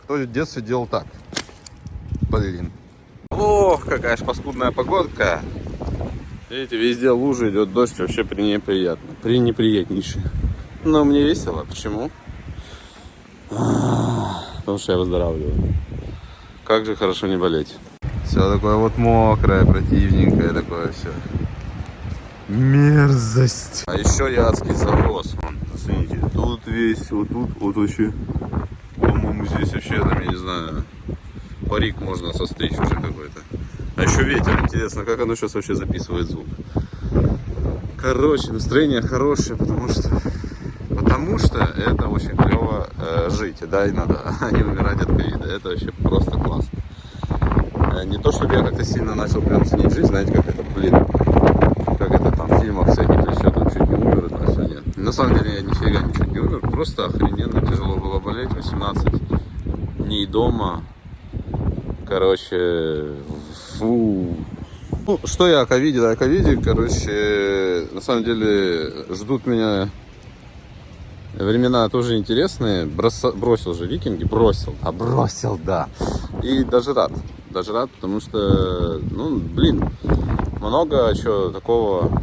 Кто в детстве делал так? Блин. Ох, какая ж паскудная погодка. Видите, везде лужи, идет дождь, вообще пренеприятно. Пренеприятнейший. Но мне весело. Почему? Потому что я выздоравливаю. Как же хорошо не болеть. Все такое вот мокрое, противненькое такое все. Мерзость. А еще я адский зарос. Вон, смотрите, тут весь, вот тут, вот вообще. По-моему, здесь вообще, там, я не знаю, парик можно состричь уже какой-то. А еще ветер. Интересно, как оно сейчас вообще записывает звук. Короче, настроение хорошее, потому что это очень клево жить. Да, и надо, а не умирать от ковида. Это вообще просто классно. Не то, чтобы я как-то сильно начал прям ценить жизнь, знаете, как это, блин, как это там в фильмах всяких, или что там чуть не умер, это все нет. На самом деле я нифига ничего не умер, просто охрененно тяжело было болеть, 18 дней дома. Короче, фу. Ну, что я о ковиде, да, о ковиде, короче, на самом деле ждут меня времена тоже интересные. Бросил же викинги, бросил, да. И даже рад, потому что, ну, блин, много чего такого.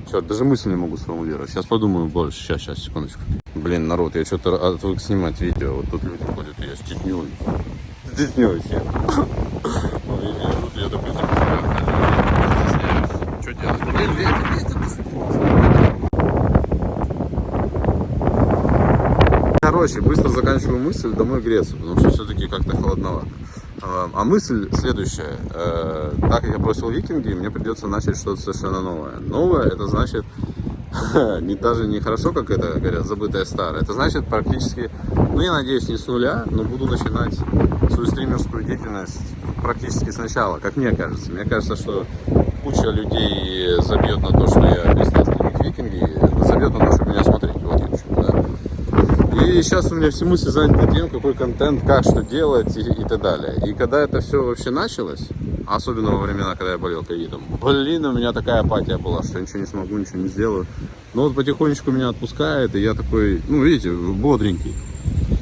Черт, даже мысли не могу сформулировать. Сейчас подумаю больше. Сейчас, секундочку. Блин, народ, я что-то отвык снимать видео. Вот тут люди ходят, и я стеснюсь. Стесняюсь я. Я такой, что делать? Короче, быстро заканчиваю мысль, домой греться, потому что все-таки как-то холодновато. А мысль следующая. Так как я бросил викинги, мне придется начать что-то совершенно новое. Новое, это значит, даже не хорошо, как это говорят, забытое старое. Это значит практически, ну я надеюсь, не с нуля, но буду начинать свою стримерскую деятельность практически сначала, как мне кажется. Мне кажется, что куча людей забьет на то, что я перестал стримить викинги, забьет на то, чтобы меня смотреть. Вот я почему, да. И сейчас у меня все мысли заняты тем, какой контент, как что делать и так далее. И когда это все вообще началось, особенно во времена, когда я болел ковидом, блин, у меня такая апатия была, что я ничего не смогу, ничего не сделаю. Но вот потихонечку меня отпускает, и я такой, ну, видите, бодренький.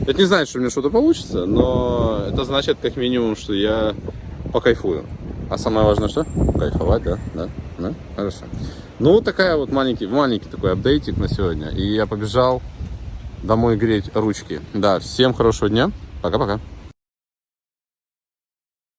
Это не значит, что у меня что-то получится, но это значит, как минимум, что я покайфую. А самое важное, что? Кайфовать, да? Хорошо. Ну, такая вот маленький такой апдейтик на сегодня. И я побежал домой греть ручки. Да, всем хорошего дня. Пока-пока.